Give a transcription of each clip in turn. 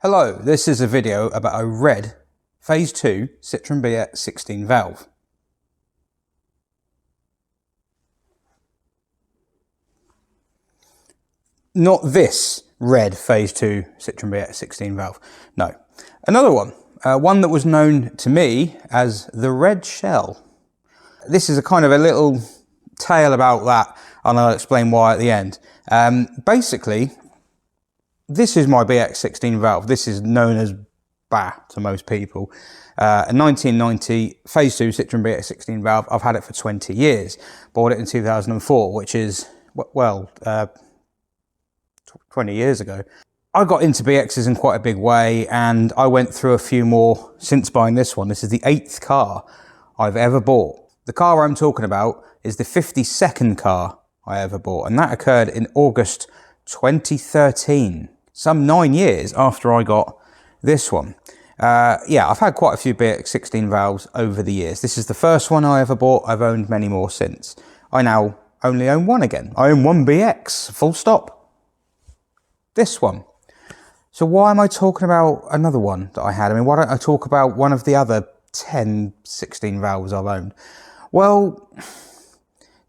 Hello, this is a video about a red Phase 2 Citroen BX 16 valve. Not this red Phase 2 Citroen BX 16 valve, no. Another one, one that was known to me as the red shell. This is a kind of a little tale about that, and I'll explain why at the end. Basically, this is my BX 16 valve. This is known as BA to most people. A 1990 Phase 2 Citroen BX 16 valve. I've had it for 20 years. Bought it in 2004, which is, well, 20 years ago. I got into BXs in quite a big way, and I went through a few more since buying this one. This is the 8th car I've ever bought. The car I'm talking about is the 52nd car I ever bought, and that occurred in August 2013. Some 9 years after I got this one. Yeah, I've had quite a few BX 16 valves over the years. This is the first one I ever bought. I've owned many more since. I now only own one again. I own one BX, full stop. This one. So why am I talking about another one that I had? I mean, why don't I talk about one of the other 10 16 valves I've owned? Well,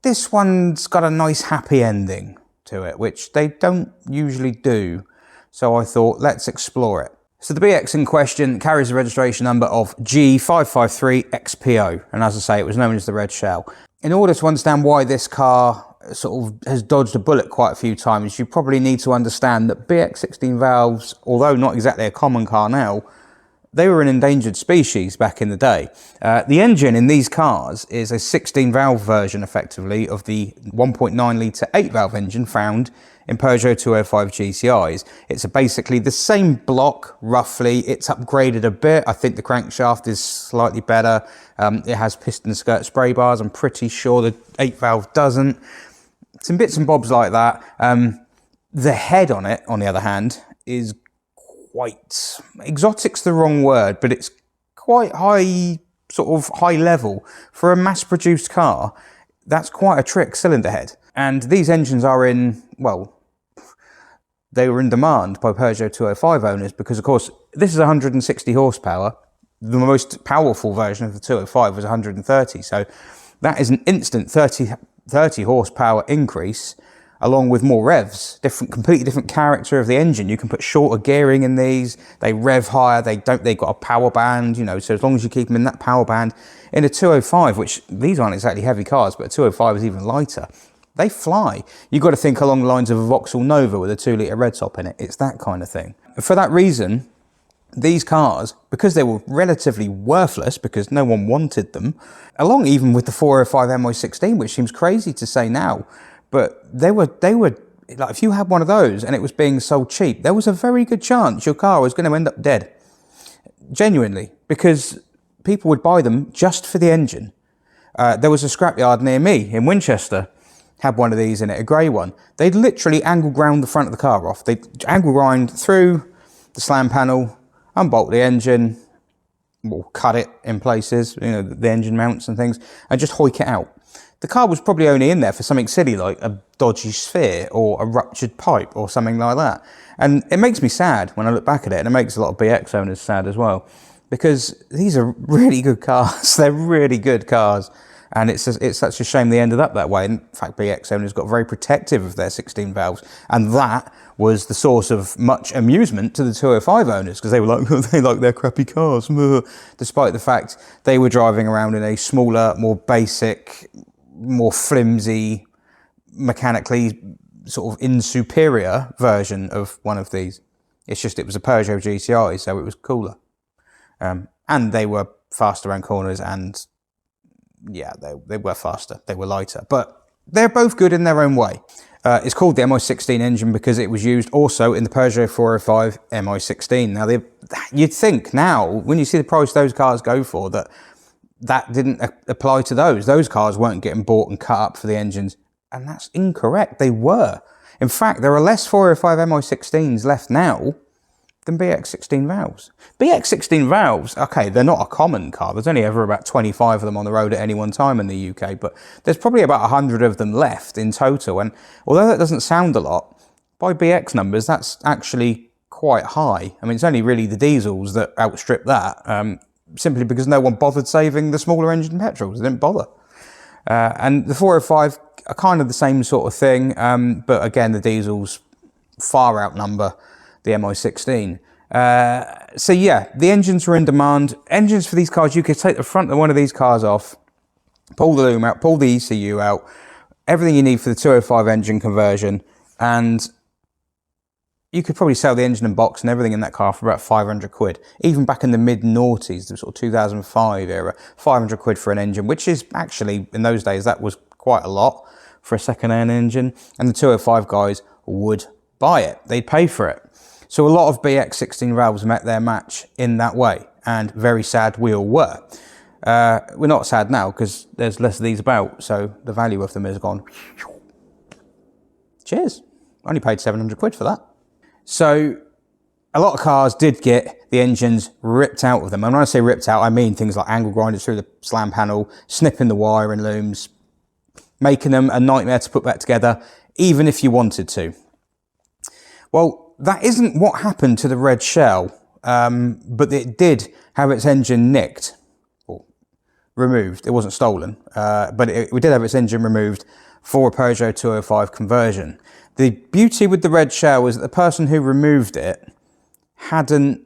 this one's got a nice happy ending to it, which they don't usually do. So I thought, let's explore it. So the BX in question carries a registration number of G553XPO. And as I say, it was known as the red shell. In order to understand why this car sort of has dodged a bullet quite a few times, you probably need to understand that BX 16 valves, although not exactly a common car now, they were an endangered species back in the day. The engine in these cars is a 16 valve version, effectively, of the 1.9 litre 8 valve engine found in Peugeot 205 GTIs. It's basically the same block, roughly. It's upgraded a bit. I think the crankshaft is slightly better. It has piston skirt spray bars. I'm pretty sure the 8 valve doesn't. Some bits and bobs like that. The head on it, on the other hand, is quite, exotic's the wrong word, but it's quite high, sort of high level. For a mass-produced car, that's quite a trick cylinder head. And these engines are in, well, they were in demand by Peugeot 205 owners because, of course, this is 160 horsepower. The most powerful version of the 205 was 130. So that is an instant 30 horsepower increase, along with more revs, completely different character of the engine. You can put shorter gearing in these. They rev higher. They've got a power band, you know, so as long as you keep them in that power band. In a 205, which these aren't exactly heavy cars, but a 205 is even lighter, they fly. You've got to think along the lines of a Vauxhall Nova with a 2 litre red top in it. It's that kind of thing. For that reason, these cars, because they were relatively worthless, because no one wanted them, along even with the 405 MI16, which seems crazy to say now, but they were like, if you had one of those and it was being sold cheap, there was a very good chance your car was going to end up dead. Genuinely, because people would buy them just for the engine. There was a scrapyard near me in Winchester, had one of these in it, a grey one. They'd literally angle ground the front of the car off. They'd angle grind through the slam panel, unbolt the engine, or cut it in places, you know, the engine mounts and things, and just hoik it out. The car was probably only in there for something silly like a dodgy sphere or a ruptured pipe or something like that. And it makes me sad when I look back at it, and it makes a lot of BX owners sad as well, because these are really good cars. They're really good cars. And it's such a shame they ended up that way. In fact, BX owners got very protective of their 16 valves. And that was the source of much amusement to the 205 owners, because they were like, they like their crappy cars, despite the fact they were driving around in a smaller, more basic, more flimsy, mechanically sort of inferior version of one of these. It's just, it was a Peugeot GTI, so it was cooler. And they were faster around corners, and yeah, they were faster, they were lighter, but they're both good in their own way. It's called the MI16 engine because it was used also in the Peugeot 405 MI16. Now, you'd think now, when you see the price those cars go for, that didn't apply to those. Those cars weren't getting bought and cut up for the engines, and that's incorrect. They were. In fact, there are less 405 MI16s left now than BX 16 valves. BX 16 valves, okay, they're not a common car. There's only ever about 25 of them on the road at any one time in the UK, but there's probably about 100 of them left in total. And although that doesn't sound a lot, by BX numbers, that's actually quite high. I mean, it's only really the diesels that outstrip that, simply because no one bothered saving the smaller engine petrols. They didn't bother. And the 405 are kind of the same sort of thing, but again, the diesels far outnumber the MI16. So yeah, the engines were in demand. Engines for these cars, you could take the front of one of these cars off, pull the loom out, pull the ECU out, everything you need for the 205 engine conversion, and you could probably sell the engine and box and everything in that car for about 500 quid. Even back in the mid-noughties, the sort of 2005 era, 500 quid for an engine, which is actually, in those days, that was quite a lot for a second-hand engine. And the 205 guys would buy it. They'd pay for it. So a lot of BX 16 valves met their match in that way. And very sad we all were. We're not sad now because there's less of these about. So the value of them has gone. Cheers. I only paid 700 quid for that. So a lot of cars did get the engines ripped out of them. And when I say ripped out, I mean things like angle grinders through the slam panel, snipping the wire and looms, making them a nightmare to put back together, even if you wanted to. Well, that isn't what happened to the Red Shell, but it did have its engine nicked, or removed. It wasn't stolen, but it did have its engine removed for a Peugeot 205 conversion. The beauty with the Red Shell was that the person who removed it hadn't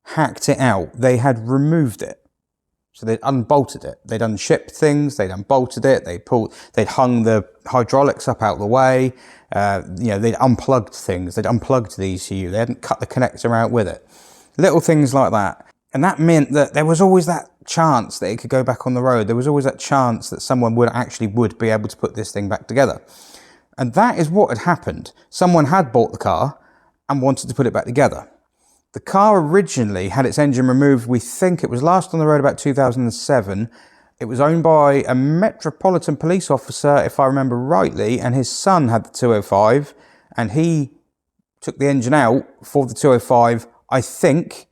hacked it out. They had removed it. So they'd unbolted it. They'd unshipped things, they'd unbolted it, they'd hung the hydraulics up out the way, they'd unplugged things, they'd unplugged the ECU, they hadn't cut the connector out with it. Little things like that. And that meant that there was always that chance that it could go back on the road. There was always that chance that someone would be able to put this thing back together. And that is what had happened. Someone had bought the car and wanted to put it back together. The car originally had its engine removed, we think it was last on the road about 2007. It was owned by a Metropolitan Police officer, if I remember rightly, and his son had the 205, and he took the engine out for the 205, I think,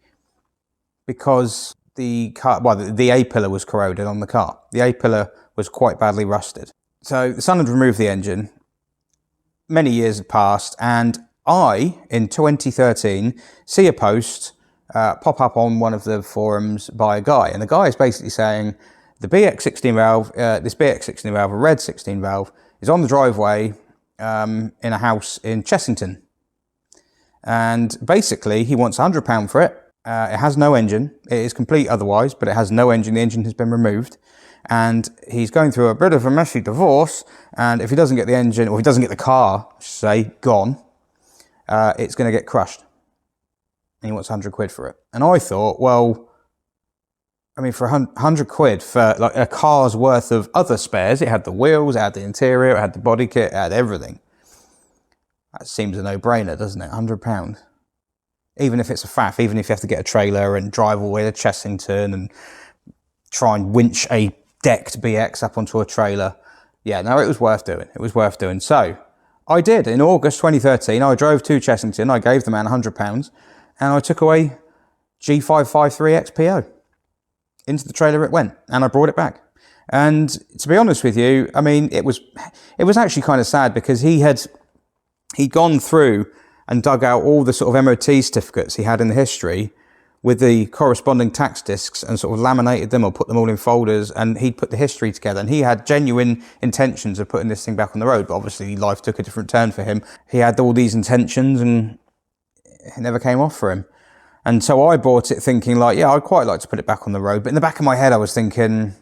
because the car, well, the A-pillar was corroded on the car. The A-pillar was quite badly rusted. So the son had removed the engine. Many years had passed, and I, in 2013, see a post pop up on one of the forums by a guy, and the guy is basically saying the BX 16 valve, this BX 16 valve, a red 16 valve, is on the driveway in a house in Chessington, and basically he wants £100 for it. It has no engine. It is complete otherwise, but it has no engine. The engine has been removed. And he's going through a bit of a messy divorce, and if he doesn't get the engine, or if he doesn't get the car, say, gone, it's going to get crushed. And he wants 100 quid for it. And I thought, well, I mean, for 100 quid for like a car's worth of other spares, it had the wheels, it had the interior, it had the body kit, it had everything. That seems a no-brainer, doesn't it? £100. Even if it's a faff, even if you have to get a trailer and drive all the way to Chessington and try and winch a decked BX up onto a trailer. Yeah, no, it was worth doing. It was worth doing. So I did. In August 2013, I drove to Chessington. I gave the man £100 and I took away G553 XPO. Into the trailer it went, and I brought it back. And to be honest with you, I mean, it was actually kind of sad because he'd gone through and dug out all the sort of MOT certificates he had in the history with the corresponding tax discs and sort of laminated them or put them all in folders, and he'd put the history together, and he had genuine intentions of putting this thing back on the road, but obviously life took a different turn for him. He had all these intentions and it never came off for him. And so I bought it thinking like, yeah, I'd quite like to put it back on the road, but in the back of my head I was thinking,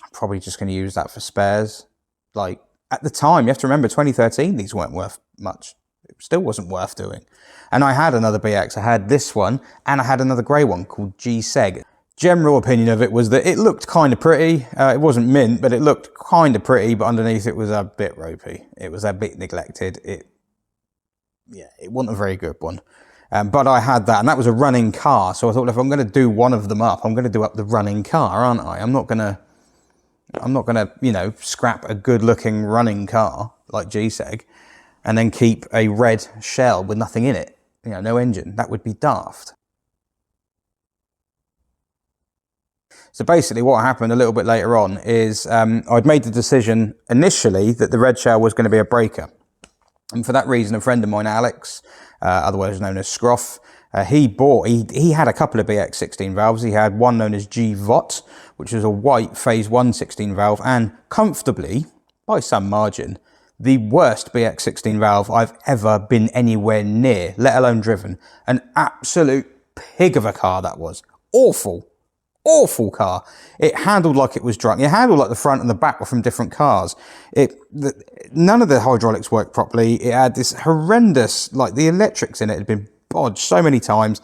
I'm probably just going to use that for spares. Like, at the time, you have to remember 2013, these weren't worth much. It still wasn't worth doing. And I had another BX. I had this one, and I had another grey one called G-Seg. General opinion of it was that it looked kind of pretty. It wasn't mint, but it looked kind of pretty, but underneath it was a bit ropey. It was a bit neglected. It wasn't a very good one. But I had that, and that was a running car. So I thought, if I'm going to do one of them up, I'm going to do up the running car, aren't I? I'm not going to, scrap a good-looking running car like G-Seg and then keep a red shell with nothing in it, no engine. That would be daft. So basically what happened a little bit later on is I'd made the decision initially that the red shell was going to be a breaker. And for that reason, a friend of mine, Alex, otherwise known as Scruff, he had a couple of BX 16 valves. He had one known as GVOT, which is a white phase 1 16 valve, and comfortably, by some margin, the worst BX 16 valve I've ever been anywhere near, let alone driven. An absolute pig of a car that was. Awful. Awful car. It handled like it was drunk. It handled like the front and the back were from different cars. None of the hydraulics worked properly. It had this horrendous, like the electrics in it had been bodged so many times.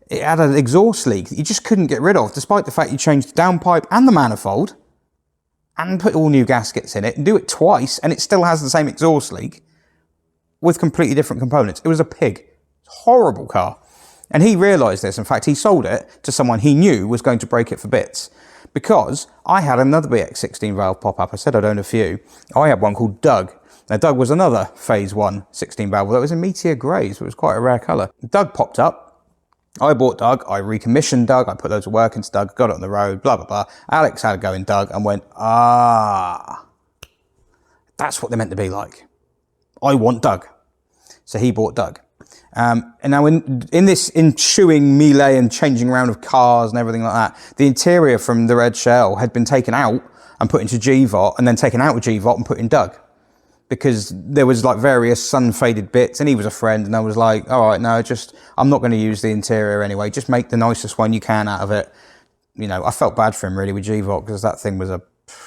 It had an exhaust leak that you just couldn't get rid of, despite the fact you changed the downpipe and the manifold and put all new gaskets in it and do it twice, and it still has the same exhaust leak with completely different components. It was a pig. Horrible car. And he realised this. In fact, he sold it to someone he knew was going to break it for bits. Because I had another BX 16 valve pop up. I said I'd own a few. I had one called Doug. Now, Doug was another phase 1 16 valve. That was in Meteor Grey, so it was quite a rare colour. Doug popped up. I bought Doug. I recommissioned Doug. I put loads of work into Doug. Got it on the road. Blah, blah, blah. Alex had a go in Doug and went, that's what they're meant to be like. I want Doug. So he bought Doug. And now in this ensuing melee and changing around of cars and everything like that, the interior from the red shell had been taken out and put into GVOT, and then taken out of GVOT and put in Doug. Because there was like various sun-faded bits, and he was a friend, and I was like, all right, no, I'm not going to use the interior anyway. Just make the nicest one you can out of it. You know, I felt bad for him really with GVOT, because that thing was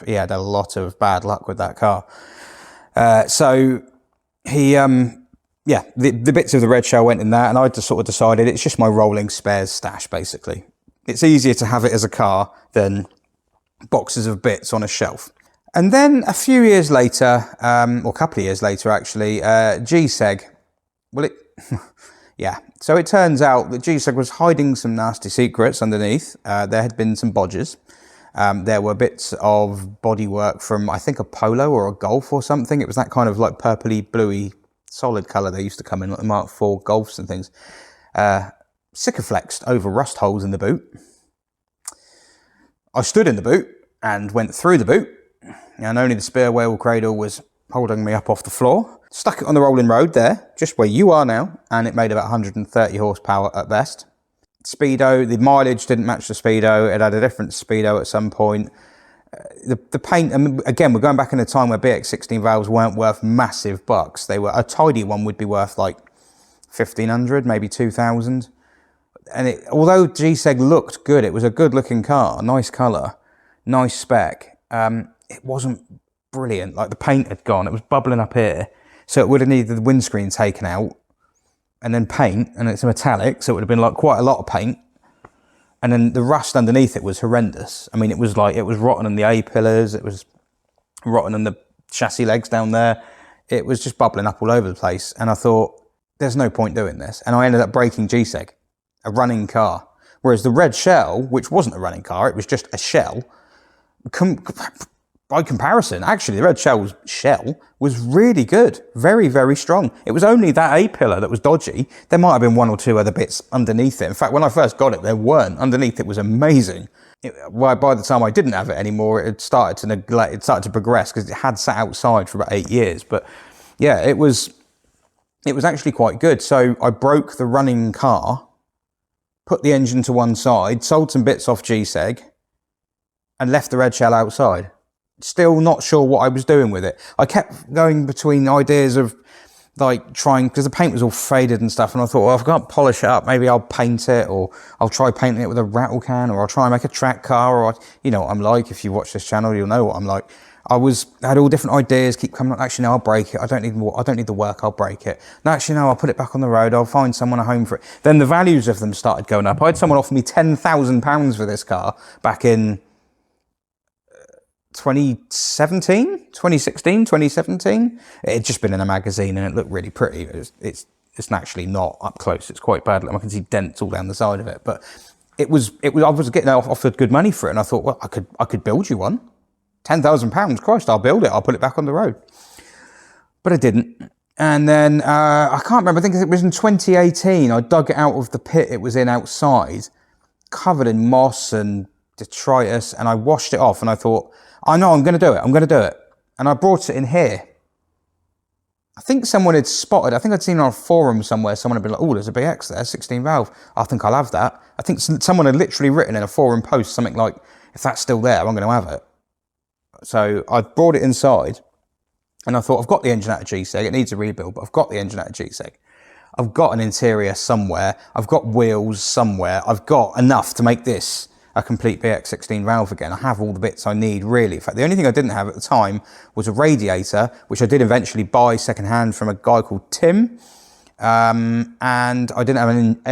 he had a lot of bad luck with that car. So he, yeah, the bits of the red shell went in that, and I just sort of decided it's just my rolling spares stash, basically. It's easier to have it as a car than boxes of bits on a shelf. And then a few years later, or a couple of years later actually, GSEG, well yeah, so it turns out that GSEG was hiding some nasty secrets underneath. There had been some bodges. There were bits of bodywork from, I think, a Polo or a Golf or something. It was that kind of like purpley, bluey, solid colour they used to come in, like the Mark IV Golfs and things. Sikaflexed over rust holes in the boot. I stood in the boot and went through the boot, and only the spare wheel cradle was holding me up off the floor. Stuck it on the rolling road there, just where you are now, and it made about 130 horsepower at best. Speedo, the mileage didn't match the Speedo. It had a different Speedo at some point. The paint, and again, we're going back in a time where BX 16 valves weren't worth massive bucks. They were, a tidy one would be worth like 1,500, maybe 2,000. And although GSEG looked good, it was a good looking car, nice colour, nice spec. It wasn't brilliant. Like the paint had gone, it was bubbling up here. So it would have needed the windscreen taken out and then paint, and it's a metallic, so it would have been like quite a lot of paint. And then the rust underneath it was horrendous. I mean, it was rotten on the A-pillars, it was rotten on the chassis legs down there. It was just bubbling up all over the place. And I thought, there's no point doing this. And I ended up breaking GSEG, a running car. Whereas the red shell, which wasn't a running car, it was just a shell, by comparison, actually, the red shell was really good. Very, very strong. It was only that A-pillar that was dodgy. There might have been one or two other bits underneath it. In fact, when I first got it, there weren't. Underneath it was amazing. By the time I didn't have it anymore, it started to neglect. It started to progress because it had sat outside for about 8 years. But yeah, it was actually quite good. So I broke the running car, put the engine to one side, sold some bits off GSEG, and left the red shell outside. Still not sure what I was doing with it. I kept going between ideas of like trying, because the paint was all faded and stuff, and I thought, well, if I can't polish it up, maybe I'll paint it, or I'll try painting it with a rattle can, or I'll try and make a track car, or you know what I'm like. If you watch this channel, you'll know what I'm like. I had all different ideas, keep coming up. Actually, no, I'll break it. I don't need the work. I'll break it. No, actually, no, I'll put it back on the road. I'll find someone a home for it. Then the values of them started going up. I had someone offer me £10,000 for this car back in 2016, 2017. It had just been in a magazine and it looked really pretty. It's actually not up close. It's quite bad. I can see dents all down the side of it. But I was getting offered good money for it, and I thought, well, I could build you one. £10,000, Christ, I'll build it. I'll put it back on the road. But I didn't. And then I can't remember. I think it was in 2018. I dug it out of the pit it was in outside, covered in moss and detritus, and I washed it off. And I thought, I know I'm going to do it. I'm going to do it. And I brought it in here. I think someone had spotted, I think I'd seen on a forum somewhere, someone had been like, oh, there's a BX there, 16 valve. I think I'll have that. I think someone had literally written in a forum post something like, if that's still there, I'm going to have it. So I brought it inside and I thought, I've got the engine out of G-Seg. It needs a rebuild, but I've got the engine out of G-Seg. I've got an interior somewhere. I've got wheels somewhere. I've got enough to make this a complete BX 16 valve again. I have all the bits I need, really. In fact, the only thing I didn't have at the time was a radiator, which I did eventually buy secondhand from a guy called Tim. And I didn't have an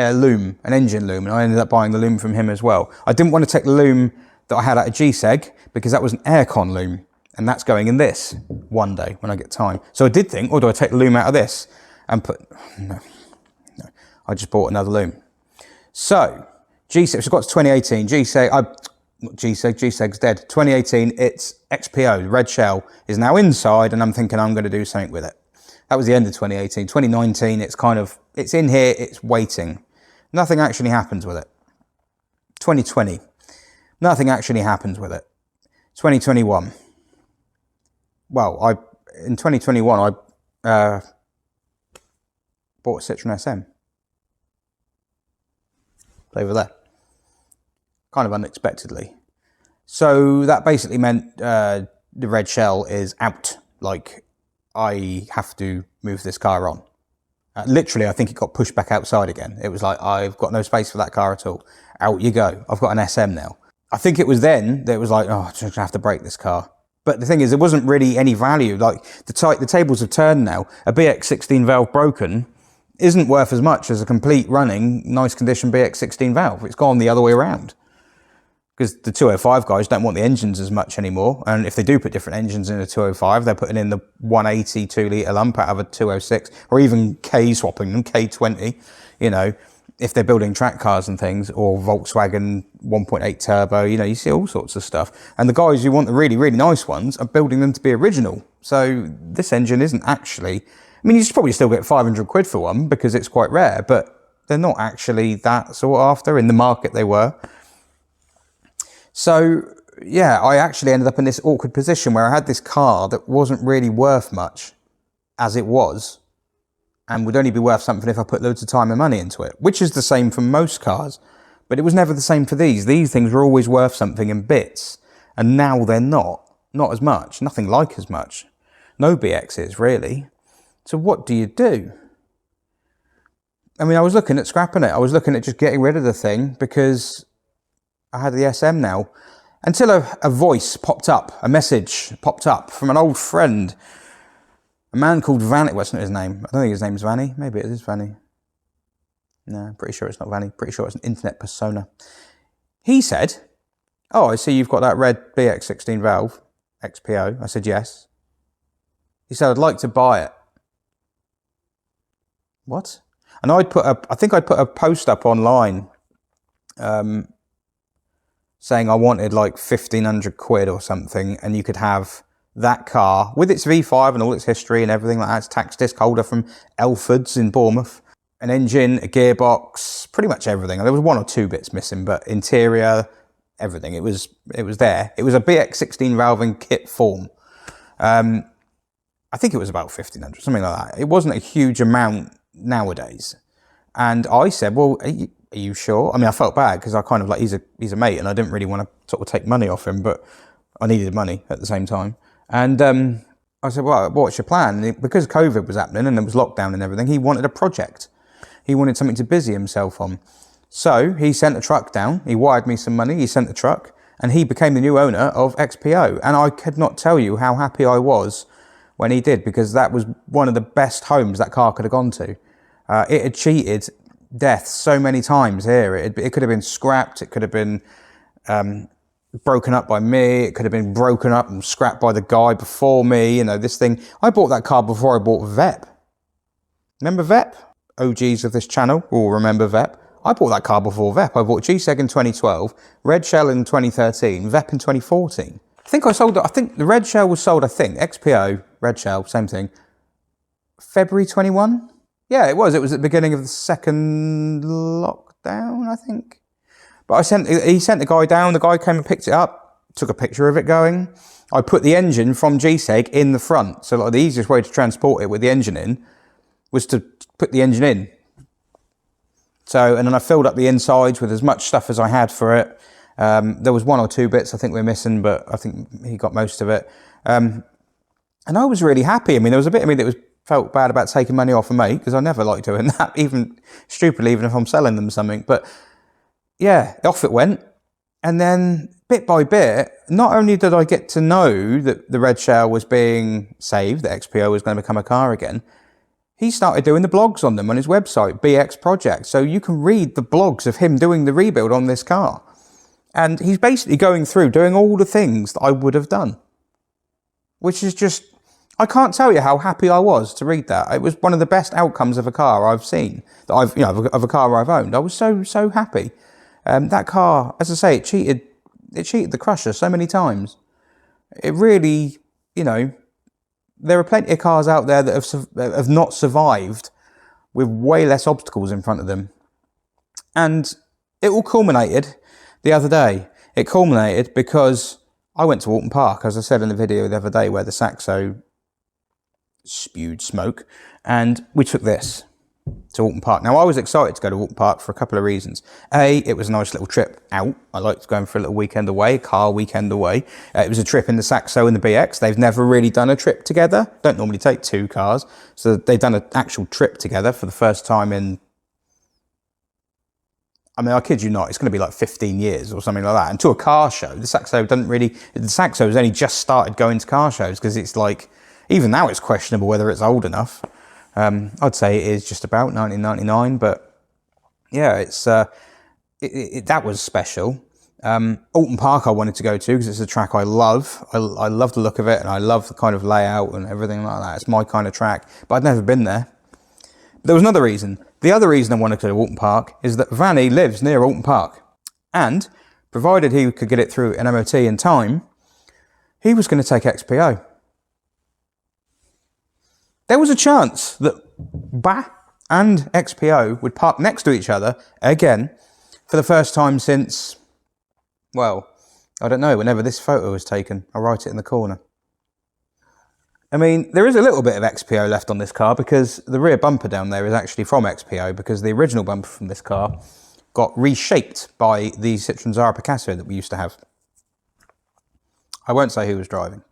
engine loom, and I ended up buying the loom from him as well. I didn't want to take the loom that I had out of G-Seg because that was an aircon loom, and that's going in this one day when I get time. So I did think, oh, do I take the loom out of this and put... No. I just bought another loom. So... G-Seg, so I got to 2018, G-Seg's dead. 2018, it's XPO, the red shell, is now inside, and I'm thinking I'm going to do something with it. That was the end of 2018. 2019, it's in here, it's waiting. Nothing actually happens with it. 2020, nothing actually happens with it. 2021, well, in 2021, I bought a Citroen SM. Over there. Kind of unexpectedly. So that basically meant the red shell is out. Like, I have to move this car on. Literally, I think it got pushed back outside again. It was like, I've got no space for that car at all. Out you go. I've got an SM now. I think it was then that it was like, oh, I'm just going to have to break this car. But the thing is, there wasn't really any value. Like, the tables have turned now. A BX 16 valve broken isn't worth as much as a complete running, nice condition BX 16 valve. It's gone the other way around. Because the 205 guys don't want the engines as much anymore. And if they do put different engines in a 205, they're putting in the 180 2-litre lump out of a 206, or even K swapping them, K20, you know, if they're building track cars and things, or Volkswagen 1.8 turbo, you know, you see all sorts of stuff. And the guys who want the really, really nice ones are building them to be original. So this engine isn't actually, I mean, you should probably still get 500 quid for one because it's quite rare, but they're not actually that sought after in the market they were. So, yeah, I actually ended up in this awkward position where I had this car that wasn't really worth much as it was, and would only be worth something if I put loads of time and money into it, which is the same for most cars, but it was never the same for these. These things were always worth something in bits, and now they're not as much, nothing like as much. No BXs, really. So what do you do? I mean, I was looking at scrapping it. I was looking at just getting rid of the thing because I had the SM now, until a voice popped up, a message popped up from an old friend, a man called Vanny. Well, it's not his name. I don't think his name's Vanny. Maybe it is Vanny. No, I'm pretty sure it's not Vanny. Pretty sure it's an internet persona. He said, oh, I see you've got that red BX 16 valve, XPO. I said, yes. He said, I'd like to buy it. What? And I think I'd put a post up online, saying I wanted like 1,500 quid or something, and you could have that car with its V5 and all its history and everything like that. It's tax disc holder from Elford's in Bournemouth, an engine, a gearbox, pretty much everything. There was one or two bits missing, but interior, everything. It was there. It was a BX 16 valve in kit form. I think it was about 1,500, something like that. It wasn't a huge amount nowadays. And I said, well, are you sure? I mean, I felt bad because I kind of like, he's a mate and I didn't really want to sort of take money off him, but I needed money at the same time. And I said, well, what's your plan? And because COVID was happening and there was lockdown and everything, he wanted a project. He wanted something to busy himself on. So he sent a truck down. He wired me some money. He sent the truck and he became the new owner of XPO. And I could not tell you how happy I was when he did, because that was one of the best homes that car could have gone to. It had cheated death so many times here. It could have been scrapped. It could have been broken up by me. It could have been broken up and scrapped by the guy before me. You know, this thing. I bought that car before I bought VEP. Remember VEP? OGs of this channel will remember VEP. I bought that car before VEP. I bought G-Seg in 2012, Red Shell in 2013, VEP in 2014. I think I sold it. I think the Red Shell was sold, XPO, Red Shell, same thing. February 21? Yeah, it was. It was at the beginning of the second lockdown, I think. But he sent the guy down. The guy came and picked it up, took a picture of it going. I put the engine from GSEG in the front. So like the easiest way to transport it with the engine in was to put the engine in. So, and then I filled up the insides with as much stuff as I had for it. There was 1 or 2 bits I think we're missing, but I think he got most of it. And I was really happy. I mean, there was a bit of me that felt bad about taking money off a mate, because I never like doing that, even stupidly, even if I'm selling them something. But yeah, off it went. And then bit by bit, not only did I get to know that the red shell was being saved, that XPO was going to become a car again, he started doing the blogs on them on his website, BX Project. So you can read the blogs of him doing the rebuild on this car. And he's basically going through doing all the things that I would have done. Which is just, I can't tell you how happy I was to read that. It was one of the best outcomes of a car I've seen, that I've, you know, of a car I've owned. I was so happy. That car, as I say, it cheated the Crusher so many times. It really, you know, there are plenty of cars out there that have not survived with way less obstacles in front of them. And it all culminated the other day. It culminated because I went to Alton Park, as I said in the video the other day, where the Saxo spewed smoke, and we took this to Alton Park. Now, I was excited to go to Alton Park for a couple of reasons. A, it was a nice little trip out. I liked going for a little weekend away, car weekend away. It was a trip in the Saxo and the BX. They've never really done a trip together. Don't normally take 2 cars. So they've done an actual trip together for the first time in, I mean, I kid you not, it's going to be like 15 years or something like that. And to a car show, the Saxo has only just started going to car shows, because it's like, even now it's questionable whether it's old enough. I'd say it is just about 1999, but yeah, it's that was special. Alton Park I wanted to go to because it's a track I love. I love the look of it, and I love the kind of layout and everything like that. It's my kind of track, but I'd never been there. But there was another reason. The other reason I wanted to go to Alton Park is that Vanny lives near Alton Park, and provided he could get it through an MOT in time, he was going to take XPO. There was a chance that BA and XPO would park next to each other again for the first time since, well, I don't know, whenever this photo was taken. I'll write it in the corner. I mean, there is a little bit of XPO left on this car, because the rear bumper down there is actually from XPO, because the original bumper from this car got reshaped by the Citroen Zara Picasso that we used to have. I won't say who was driving.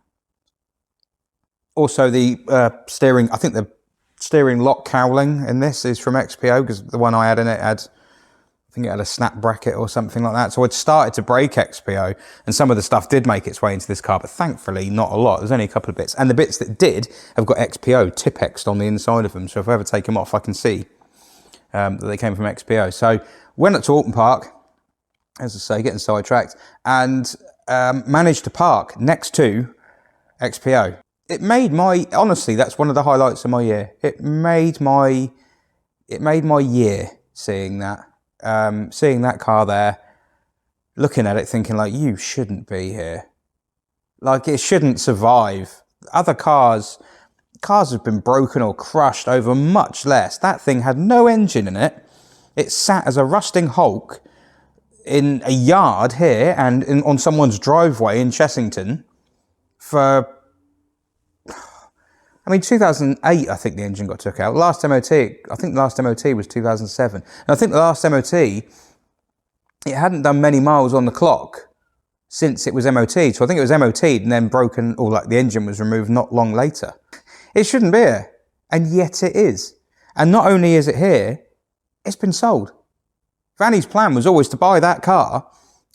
Also, the steering, I think the steering lock cowling in this is from XPO, because the one I had in it had, I think it had a snap bracket or something like that. So I'd started to break XPO, and some of the stuff did make its way into this car, but thankfully not a lot. There's only a couple of bits. And the bits that did have got XPO Tipexed on the inside of them. So if I ever take them off, I can see that they came from XPO. So went up to Alton Park, as I say, getting sidetracked, and managed to park next to XPO. It made my, honestly, that's one of the highlights of my year. It made my year seeing that car there, looking at it thinking like, you shouldn't be here. Like, it shouldn't survive. Other cars have been broken or crushed over much less. That thing had no engine in it. It sat as a rusting hulk in a yard here and on someone's driveway in Chessington for, I mean, 2008, I think the engine got took out. Last MOT, I think the last MOT was 2007. And I think the last MOT, it hadn't done many miles on the clock since it was MOT'd. So I think it was MOT'd and then broken, or like the engine was removed not long later. It shouldn't be here. And yet it is. And not only is it here, it's been sold. Vanny's plan was always to buy that car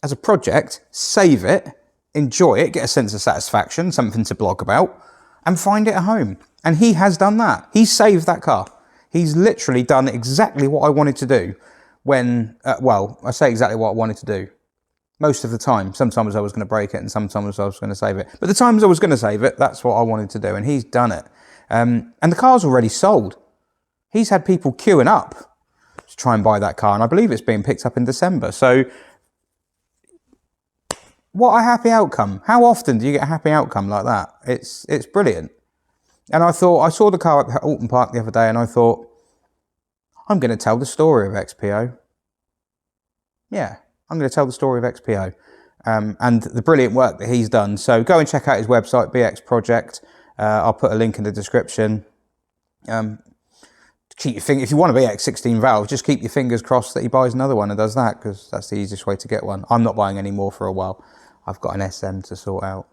as a project, save it, enjoy it, get a sense of satisfaction, something to blog about, and find it a home. And he has done that. He's saved that car. He's literally done exactly what I wanted to do when, well, I say exactly what I wanted to do. Most of the time. Sometimes I was going to break it and sometimes I was going to save it. But the times I was going to save it, that's what I wanted to do. And he's done it. And the car's already sold. He's had people queuing up to try and buy that car. And I believe it's being picked up in December. So what a happy outcome. How often do you get a happy outcome like that? It's brilliant. And I thought, I saw the car at Alton Park the other day and I thought, I'm going to tell the story of XPO. Yeah, I'm going to tell the story of XPO. and the brilliant work that he's done. So go and check out his website, BX Project. I'll put a link in the description. Keep your if you want a BX 16 valve, just keep your fingers crossed that he buys another one and does that, because that's the easiest way to get one. I'm not buying any more for a while. I've got an SM to sort out.